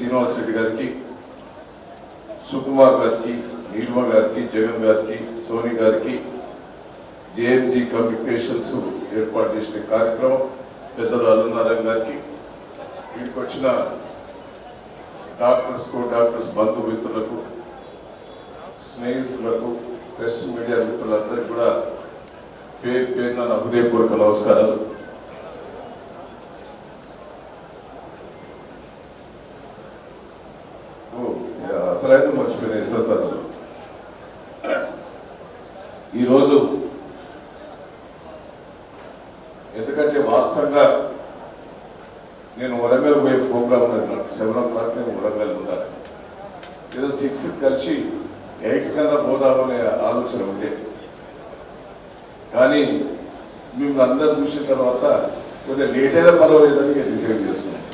శ్రీనివాస్ రెడ్డి గారికి, సుకుమార్ గారికి, నీలిమ గారికి, జగన్ గారికి, సోని గారికి, జేఎంజీ కమ్యూనికేషన్స్ ఏర్పాటు చేసిన కార్యక్రమం పెద్దలు అల్లునారాయణ గారికి, వీటికి వచ్చిన డాక్టర్స్ బంధుమిత్రులకు, స్నేహితులకు, ప్రెస్ మీడియా మిత్రులందరికీ కూడా పేరు పేరున నా హృదయపూర్వక నమస్కారాలు. అసలైతే మర్చిపోయిన ఎస్ఎస్ఆర్ ఈరోజు, ఎందుకంటే వాస్తవంగా నేను వరంగల్ పోయే ప్రోగ్రామ్ ఉన్నది. నాకు 7 o'clock నేను వరంగల్ ఉండాలి. ఏదో 6 కలిసి 8 కన్నా పోదామనే ఆలోచన ఉండే. కానీ మిమ్మల్ని అందరూ చూసిన తర్వాత కొద్దిగా లేట్ అయినా పర్వాలేదని డిసైడ్ చేసుకున్నాం.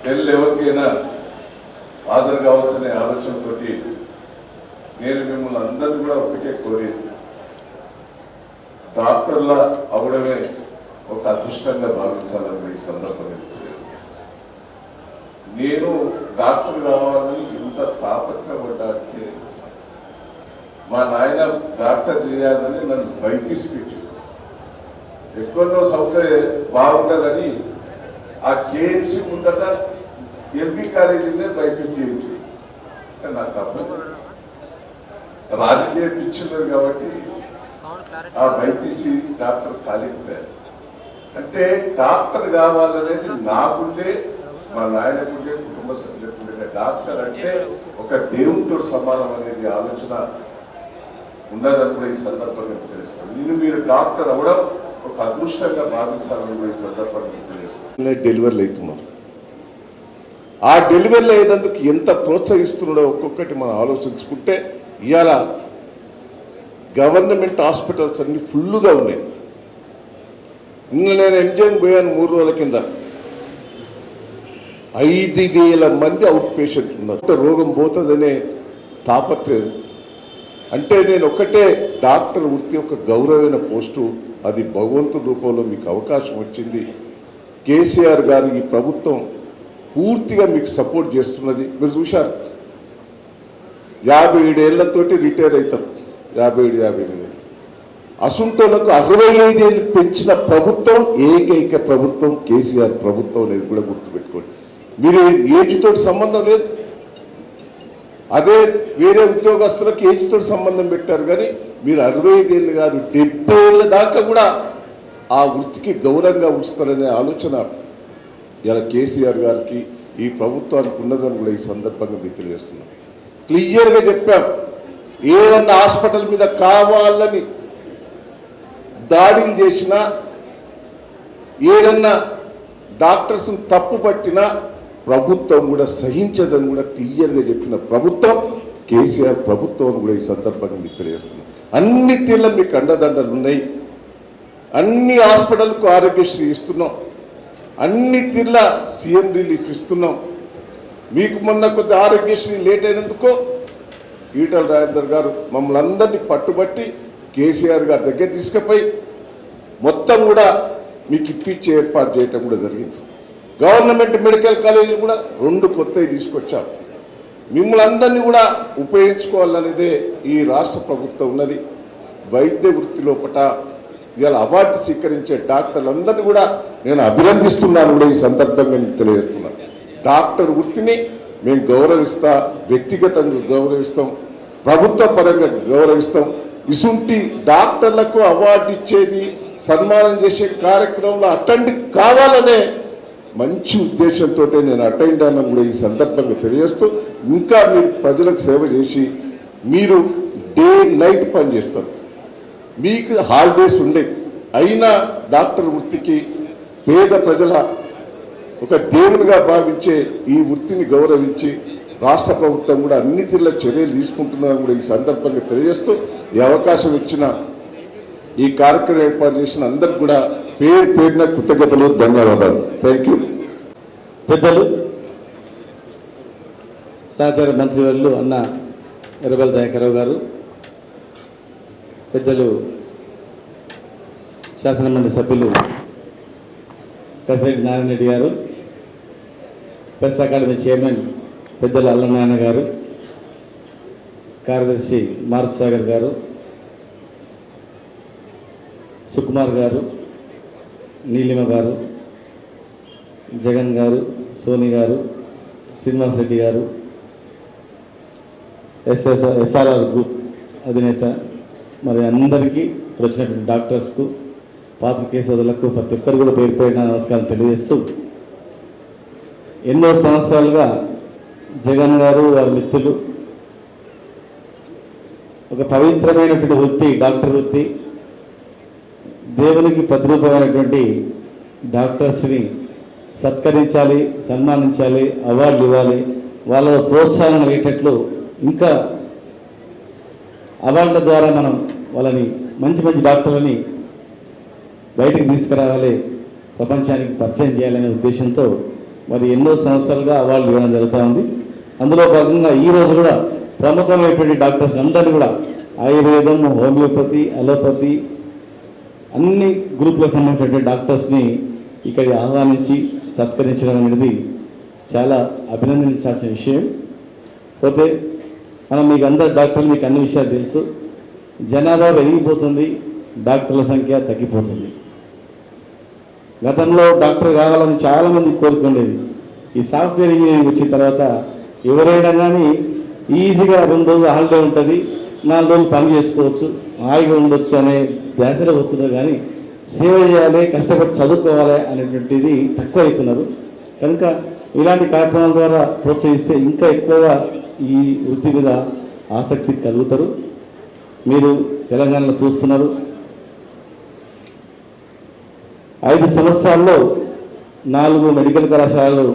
10-11కైనా హాజరు కావచ్చనే ఆలోచనతో నేను మిమ్మల్ని అందరినీ కూడా ఒకటే కోరేది, డాక్టర్ల అవడమే ఒక అదృష్టంగా భావించాలని ఈ సందర్భంగా తెలియజేస్తాను. నేను డాక్టర్ కావాలని ఇంత తాపత్రపడ్డానికి మా నాయన డాక్టర్ చేయాలని నన్ను బైపీసీ పెట్టు, ఎక్కడో సౌకర్యం బాగుండదని ఆ కేఎంసీ ముందట ఎంపీ కాలేజీనే బైపీసీ చేయించి నాకు అర్థం రాజకీయ పిచ్చున్నది కాబట్టి ఆ బైపీసీ డాక్టర్ కాలేకపోయారు. అంటే డాక్టర్ కావాలనేది నాకుండే, మా నాయనకుండే, కుటుంబ సభ్యులకుండే. డాక్టర్ అంటే ఒక దేవునితో సమానం అనేది ఆలోచన ఉన్నదని కూడా ఈ సందర్భంగా తెలుస్తాను. మీరు డాక్టర్ అవ్వడం ఒక అదృష్టంగా భావించాలని కూడా ఈ సందర్భంగా తెలుస్తాను. డెలివరీలు అవుతున్నారు. ఆ డెలివరీలు అయ్యేందుకు ఎంత ప్రోత్సహిస్తున్నాడో ఒక్కొక్కటి మనం ఆలోచించుకుంటే ఇవాళ గవర్నమెంట్ హాస్పిటల్స్ అన్ని ఫుల్గా ఉన్నాయి. నిన్న నేను ఎంజిఎం పోయాను 3 రోజుల కింద. 5,000 మంది అవుట్ పేషెంట్లు ఉన్నారు. రోగం పోతుందనే తాపత్రయం. అంటే నేను ఒక్కటే, డాక్టర్ వృత్తి ఒక గౌరవమైన పోస్టు, అది భగవంతుడి రూపంలో మీకు అవకాశం వచ్చింది. కేసీఆర్ గారు ఈ ప్రభుత్వం పూర్తిగా మీకు సపోర్ట్ చేస్తున్నది. మీరు చూశారు, 57 ఏళ్లతోటి రిటైర్ అవుతారు. 57-58 అసుంటోళ్లకు 65 ఏళ్ళు పెంచిన ప్రభుత్వం ఏకైక ప్రభుత్వం కేసీఆర్ ప్రభుత్వం అనేది కూడా గుర్తుపెట్టుకోండి. మీరు ఏజ్ తోటి సంబంధం లేదు. అదే వేరే ఉద్యోగస్తులకు ఏజ్ తోటి సంబంధం పెట్టారు. కానీ మీరు 65 ఏళ్ళు కాదు, 70 ఏళ్ళ దాకా కూడా ఆ వృత్తికి గౌరవంగా ఉంచుతారనే ఆలోచన ఇలా కేసీఆర్ గారికి, ఈ ప్రభుత్వానికి ఉన్నదని కూడా ఈ సందర్భంగా మీకు తెలియజేస్తున్నాం. క్లియర్గా చెప్పాం, ఏదన్నా హాస్పిటల్ మీద కావాలని దాడులు చేసినా, ఏదన్నా డాక్టర్స్ తప్పు పట్టినా ప్రభుత్వం కూడా సహించదని కూడా క్లియర్గా చెప్పిన ప్రభుత్వం కేసీఆర్ ప్రభుత్వం కూడా ఈ సందర్భంగా మీకు తెలియజేస్తున్నాం. అన్ని తీర్ల మీకు అండదండలు ఉన్నాయి. అన్ని హాస్పిటల్కు ఆరోగ్యశ్రీ ఇస్తున్నాం. అన్ని తీర్ల సీఎం రిలీఫ్ ఇస్తున్నాం. మీకు మొన్న కొద్ది ఆరోగ్యశ్రీ లేట్ అయినందుకో ఈటల రాజేందర్ గారు మమ్మల్ని అందరినీ పట్టుబట్టి కేసీఆర్ గారి దగ్గర తీసుకుపోయి మొత్తం కూడా మీకు ఇప్పించే ఏర్పాటు చేయటం కూడా జరిగింది. గవర్నమెంట్ మెడికల్ కాలేజీలు కూడా 2 కొత్తవి తీసుకొచ్చాం. మిమ్మల్ని అందరినీ కూడా ఉపయోగించుకోవాలనేదే ఈ రాష్ట్ర ప్రభుత్వం ఉన్నది. వైద్య వృత్తి లోపట ఇవాళ అవార్డు స్వీకరించే డాక్టర్లందరినీ కూడా నేను అభినందిస్తున్నాను కూడా ఈ సందర్భంగా మీకు తెలియజేస్తున్నాను. డాక్టర్ వృత్తిని మేము గౌరవిస్తా, వ్యక్తిగతంగా గౌరవిస్తాం, ప్రభుత్వ పరంగా గౌరవిస్తాం. ఇసుంటి డాక్టర్లకు అవార్డు ఇచ్చేది, సన్మానం చేసే కార్యక్రమంలో అటెండ్ కావాలనే మంచి ఉద్దేశంతో నేను అటెండ్ అన్న కూడా ఈ సందర్భంగా తెలియజేస్తూ, ఇంకా మీరు ప్రజలకు సేవ చేసి మీరు డే నైట్ పనిచేస్తారు. మీకు హాలిడేస్ ఉండే అయినా డాక్టర్ వృత్తికి పేద ప్రజల ఒక దేవునిగా భావించే ఈ వృత్తిని గౌరవించి రాష్ట్ర ప్రభుత్వం కూడా అన్ని తీర్ల చర్యలు తీసుకుంటున్నారని కూడా ఈ సందర్భంగా తెలియజేస్తూ, ఈ అవకాశం ఇచ్చిన ఈ కార్యక్రమం ఏర్పాటు చేసిన అందరికి కూడా పేరు పేరున కృతజ్ఞతలు, ధన్యవాదాలు. Thank you. పెద్దలు సహచార మంత్రివర్యులు అన్న ఎర్రబెల్లి దయాకర్రావు గారు, పెద్దలు శాసనమండలి సభ్యులు కసిరెడ్డి నారాయణ రెడ్డి గారు, ప్రెస్ అకాడమీ చైర్మన్ పెద్దల అల్లనారాయణ గారు, కార్యదర్శి మారుతి సాగర్ గారు, సుకుమార్ గారు, నీలిమ గారు, జగన్ గారు, సోని గారు, శ్రీనివాస్ రెడ్డి గారు, ఎస్ఆర్ఆర్ గ్రూప్ అధినేత, మరి అందరికీ వచ్చినటువంటి డాక్టర్స్కు, పాత్రికేయ సోదరులకు ప్రతి ఒక్కరు కూడా పేరు పేరున నమస్కారం తెలియజేస్తూ, ఎన్నో సంవత్సరాలుగా జగన్ గారు వారి మిత్రులు ఒక పవిత్రమైనటువంటి వృత్తి, డాక్టర్ వృత్తి, దేవునికి ప్రతిరూపమైనటువంటి డాక్టర్స్ని సత్కరించాలి, సన్మానించాలి, అవార్డులు ఇవ్వాలి, వాళ్ళ ప్రోత్సాహం అయ్యేటట్లు ఇంకా అవార్డుల ద్వారా మనం వాళ్ళని మంచి మంచి డాక్టర్లని బయటకు తీసుకురావాలి, ప్రపంచానికి పరిచయం చేయాలనే ఉద్దేశంతో మరి ఎన్నో సంవత్సరాలుగా అవార్డులు ఇవ్వడం జరుగుతూ ఉంది. అందులో భాగంగా ఈరోజు కూడా ప్రముఖమైనటువంటి డాక్టర్స్ అందరినీ కూడా ఆయుర్వేదం, హోమియోపతి, అలోపతి అన్ని గ్రూపులకు సంబంధించినటువంటి డాక్టర్స్ని ఇక్కడికి ఆహ్వానించి సత్కరించడం అనేది చాలా అభినందించాల్సిన విషయం. పోతే మనం మీకు అందరు డాక్టర్లు, మీకు అన్ని విషయాలు తెలుసు. జనాభా పెరిగిపోతుంది, డాక్టర్ల సంఖ్య తగ్గిపోతుంది. గతంలో డాక్టర్ కావాలని చాలామంది కోరుకునేది. ఈ సాఫ్ట్వేర్ ఇంజనీరింగ్ వచ్చిన తర్వాత ఎవరైనా కానీ ఈజీగా 2 రోజులు హాలిడే ఉంటుంది, 4 రోజులు పని చేసుకోవచ్చు, హాయిగా ఉండొచ్చు అనే ధ్యాసలో పోతున్నారు. కానీ సేవ చేయాలి, కష్టపడి చదువుకోవాలి అనేటువంటిది తక్కువ అవుతున్నారు. కనుక ఇలాంటి కార్యక్రమాల ద్వారా ప్రోత్సహిస్తే ఇంకా ఎక్కువగా ఈ వృత్తి మీద ఆసక్తి కలుగుతారు. మీరు తెలంగాణలో చూస్తున్నారు, 5 సంవత్సరాల్లో 4 మెడికల్ కళాశాలలు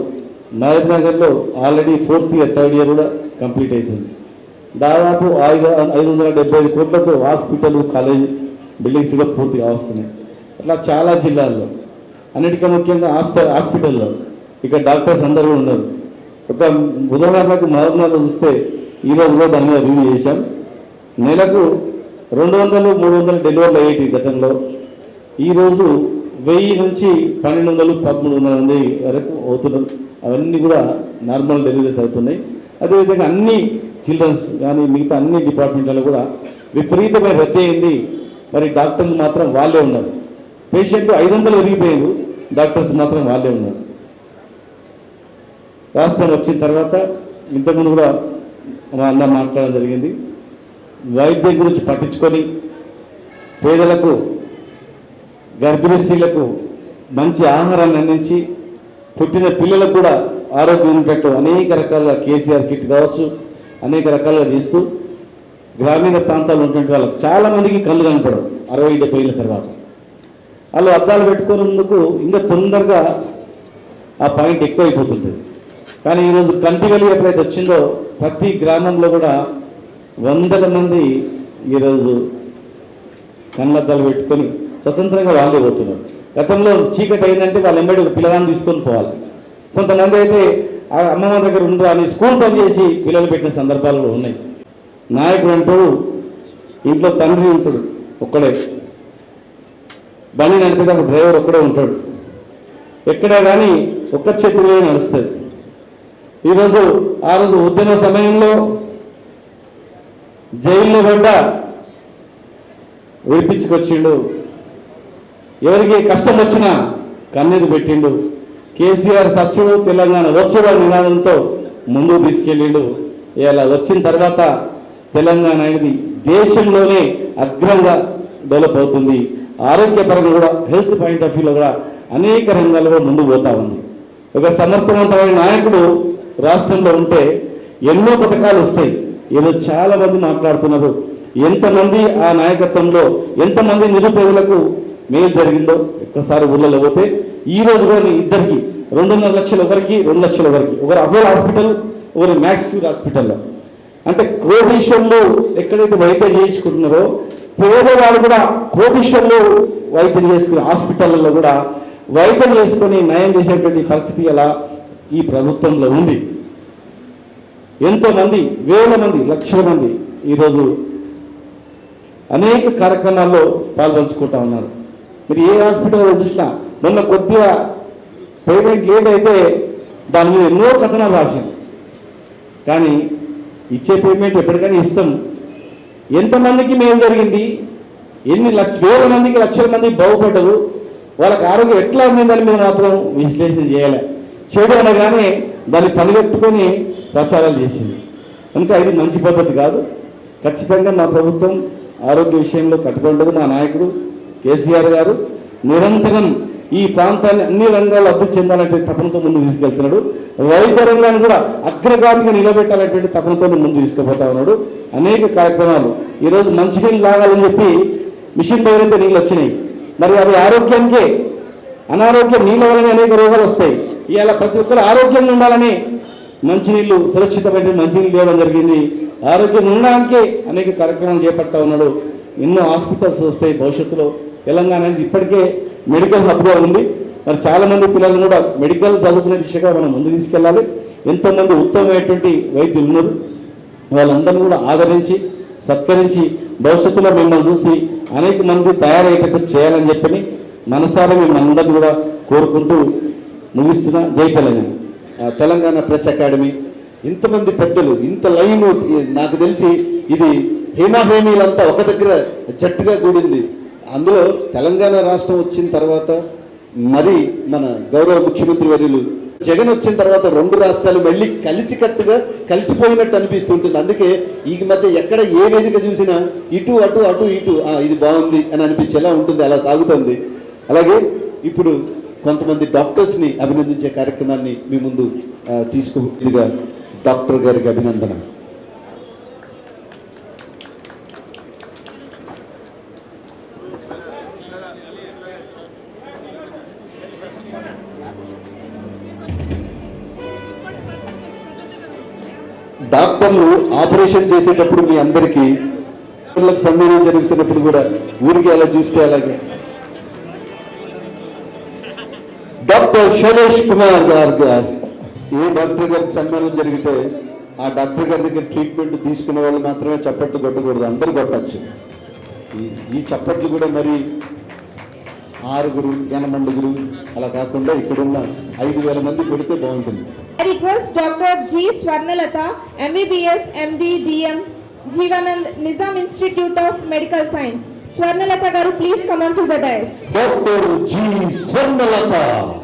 మహబూబ్నగర్లో already 4th year 3rd year కూడా కంప్లీట్ అవుతుంది. దాదాపు 575 కోట్లతో హాస్పిటల్, కాలేజ్ బిల్డింగ్స్ కూడా పూర్తిగా వస్తున్నాయి. అట్లా చాలా జిల్లాల్లో, అన్నిటికీ ముఖ్యంగా హాస్పిటల్లో ఇక్కడ డాక్టర్స్ అందరూ ఉన్నారు. ఒక ఉదాహరణకు మహబూబ్నగర్లో చూస్తే ఈరోజు కూడా దాని మీద రివ్యూ చేశాం. నెలకు 200, 300 డెలివరీలు అయ్యేటి గతంలో. ఈరోజు 1000 నుంచి 1200, 1300 మంది వరకు అవుతున్నారు. అవన్నీ కూడా నార్మల్ డెలివరీస్ అవుతున్నాయి. అదేవిధంగా అన్ని చిల్డ్రన్స్ కానీ మిగతా అన్ని డిపార్ట్మెంట్లలో కూడా విపరీతమైన రద్దీ అయింది. మరి డాక్టర్లు మాత్రం వాళ్ళే ఉన్నారు. పేషెంట్లు 500 విరిగిపోయారు, డాక్టర్స్ మాత్రం వాళ్ళే ఉన్నారు. రాష్ట్రం వచ్చిన తర్వాత ఇంతకుముందు కూడా మా అన్న మాట్లాడడం జరిగింది. వైద్యం గురించి పట్టించుకొని పేదలకు, గర్భిణీ స్త్రీలకు మంచి ఆహారాన్ని అందించి పుట్టిన పిల్లలకు కూడా ఆరోగ్యం ఉండేటట్టు అనేక రకాలుగా కేసీఆర్ కిట్ కావచ్చు, అనేక రకాలుగా చేస్తూ గ్రామీణ ప్రాంతాల్లో ఉన్నటువంటి వాళ్ళకి చాలామందికి కళ్ళు కనపడవు 60-70 ఏళ్ళ తర్వాత. వాళ్ళు అద్దాలు పెట్టుకున్నందుకు ఇంకా తొందరగా ఆ పాయింట్ ఎక్కువైపోతుంటుంది. కానీ ఈరోజు కంటి వెలుగు ఎప్పుడైతే వచ్చిందో ప్రతి గ్రామంలో కూడా 100 మంది ఈరోజు కళ్ళద్దాలు పెట్టుకొని స్వతంత్రంగా వాళ్ళే పోతున్నారు. గతంలో చీకటి అయిందంటే వాళ్ళు ఎంబడి ఒక పిల్లగాన్ని తీసుకొని పోవాలి. కొంతమంది అయితే ఆ అమ్మమ్మ దగ్గర ఉండు అని స్కూల్ పని చేసి పిల్లలు పెట్టిన సందర్భాలు కూడా ఉన్నాయి. నాయకుడు అంటూ ఇంట్లో తండ్రి ఉంటాడు ఒక్కడే, బండి నడిపేటప్పుడు డ్రైవర్ ఒక్కడే ఉంటాడు. ఎక్కడా కానీ ఒక్క చేతిలో నడుస్తుంది. ఈరోజు ఆ రోజు ఉద్యమ సమయంలో జైల్లో పడ్డ విడిపించుకొచ్చిండు. ఎవరికి కష్టం వచ్చినా కన్నీరు పెట్టిండు. కేసీఆర్ సచ్చుడు, తెలంగాణ వచ్చుడు నినాదంతో ముందుకు తీసుకెళ్ళిండు. ఇలా వచ్చిన తర్వాత తెలంగాణ అనేది దేశంలోనే అగ్రంగా డెవలప్ అవుతుంది. ఆరోగ్యపరంగా కూడా, హెల్త్ పాయింట్ ఆఫ్ వ్యూలో కూడా అనేక రంగాల్లో ముందుకు పోతా ఉంది. ఒక సమర్థవంతమైన నాయకుడు రాష్ట్రంలో ఉంటే ఎన్నో పథకాలు వస్తాయి. ఏదో చాలా మంది మాట్లాడుతున్నారు, ఎంతమంది ఆ నాయకత్వంలో ఎంతమంది నిరుపేదలకు మేలు జరిగిందో ఒక్కసారి ఊళ్ళలో పోతే ఈ రోజు కూడా ఇద్దరికి 2.5 లక్షలు, ఒకరికి 2 లక్షల వరకు, ఒకరు అపోలో హాస్పిటల్, ఒకరు మ్యాక్స్ క్యూర్ హాస్పిటల్లో. అంటే కోటీశ్వర్లు ఎక్కడైతే వైద్యం చేయించుకుంటున్నారో పేదవాళ్ళు కూడా కోటీశ్వర్లు వైద్యం చేసుకునే హాస్పిటల్లో కూడా వైద్యం చేసుకొని నయం చేసేటువంటి పరిస్థితి అలా ఈ ప్రభుత్వంలో ఉంది. ఎంతోమంది, వేల మంది, లక్షల మంది ఈరోజు అనేక కార్యక్రమాల్లో పాల్పంచుకుంటా ఉన్నారు. మీరు ఏ హాస్పిటల్లో చూసినా మొన్న కొద్దిగా పేమెంట్ లేట్ అయితే దాని మీద ఎన్నో కథనాలు రాశాం. కానీ ఇచ్చే పేమెంట్ ఎప్పటికైనా ఇస్తాం. ఎంతమందికి మేలు జరిగింది, ఎన్ని వేల మందికి లక్షల మందికి బాగుపడ్డరు, వాళ్ళకి ఆరోగ్యం ఎట్లా ఉందని మేము మాత్రం విశ్లేషణ చేయలే. చెడు అనగానే దాన్ని పనిగట్టుకొని ప్రచారాలు చేసింది. కనుక ఇది మంచి పద్ధతి కాదు. ఖచ్చితంగా మా ప్రభుత్వం ఆరోగ్య విషయంలో కట్టుబడి ఉంటుంది. మా నాయకుడు కేసీఆర్ గారు నిరంతరం ఈ ప్రాంతాన్ని అన్ని రంగాల్లో అభివృద్ధి చెందాలంటే తపనతో ముందు తీసుకెళ్తున్నాడు. వైద్య రంగాన్ని కూడా అగ్రగామిగా నిలబెట్టాలనేటువంటి తపనతో ముందు తీసుకుపోతా ఉన్నాడు. అనేక కార్యక్రమాలు ఈరోజు మంచినీళ్ళు తాగాలని చెప్పి మిషన్ దగ్గరైతే నీళ్ళు వచ్చినాయి. మరి అది ఆరోగ్యానికే, అనారోగ్యం నీళ్ళ వలన అనేక రోగాలు వస్తాయి. ఇవాళ ప్రతి ఒక్కరు ఆరోగ్యంగా ఉండాలని మంచినీళ్ళు, సురక్షితమైన మంచినీళ్ళు ఇవ్వడం జరిగింది. ఆరోగ్యం ఉండడానికే అనేక కార్యక్రమాలు చేపడతా ఉన్నాడు. ఎన్నో హాస్పిటల్స్ వస్తాయి భవిష్యత్తులో. తెలంగాణ అనేది ఇప్పటికే మెడికల్ హబ్గా ఉంది. మరి చాలామంది పిల్లలు కూడా మెడికల్ చదువుకునే దిశగా మనం ముందు తీసుకెళ్ళాలి. ఎంతోమంది ఉత్తమమైనటువంటి వైద్యులు ఉన్నారు. వాళ్ళందరినీ కూడా ఆదరించి సత్కరించి భవిష్యత్తులో మిమ్మల్ని చూసి అనేక మంది తయారయ్యేటట్టు చేయాలని చెప్పని మనసారా మిమ్మల్ని అందరినీ కూడా కోరుకుంటూ ముగిస్తున్నా. జై తెలంగాణ. తెలంగాణ ప్రెస్ అకాడమీ, ఇంతమంది పెద్దలు, ఇంత లైన్, నాకు తెలిసి ఇది హేమాహేమీలంతా ఒక దగ్గర జట్టుగా కూడింది. అందులో తెలంగాణ రాష్ట్రం వచ్చిన తర్వాత మరి మన గౌరవ ముఖ్యమంత్రి వర్యులు జగన్ వచ్చిన తర్వాత రెండు రాష్ట్రాలు మళ్ళీ కలిసికట్టుగా కలిసిపోయినట్టు అనిపిస్తుంటుంది. అందుకే ఈ మధ్య ఎక్కడ ఏ వేదిక చూసినా ఇటు అటు అటు ఇటు ఇది బాగుంది అని అనిపించేలా ఉంటుంది. అలా సాగుతుంది. అలాగే ఇప్పుడు కొంతమంది డాక్టర్స్ని అభినందించే కార్యక్రమాన్ని మీ ముందు తీసుకుగా డాక్టర్ గారికి అభినందన. డాక్టర్లు ఆపరేషన్ చేసేటప్పుడు మీ అందరికీ సన్మానం జరుగుతున్నప్పుడు కూడా ఊరికి ఎలా చూస్తే అలాగే డాక్టర్ శైలేష్ కుమార్ గారు, ఏ డాక్టర్ గారికి సన్మానం జరిగితే ఆ డాక్టర్ గారి దగ్గర ట్రీట్మెంట్ తీసుకునే వాళ్ళు మాత్రమే చప్పట్లు కొట్టకూడదు, అందరూ కొట్టచ్చు. ఈ చప్పట్లు కూడా మరి 6 జనమండుగురు అలా కాకుండా ఇక్కడున్న 5,000 మంది కొడితే బాగుంటుంది. I request Dr. G. Swarnalatha, MBBS, MD, DM, Jivanand, Nizam Institute of Medical Science. Swarnalatha garu, please come on to the dais. Dr. G. Swarnalatha.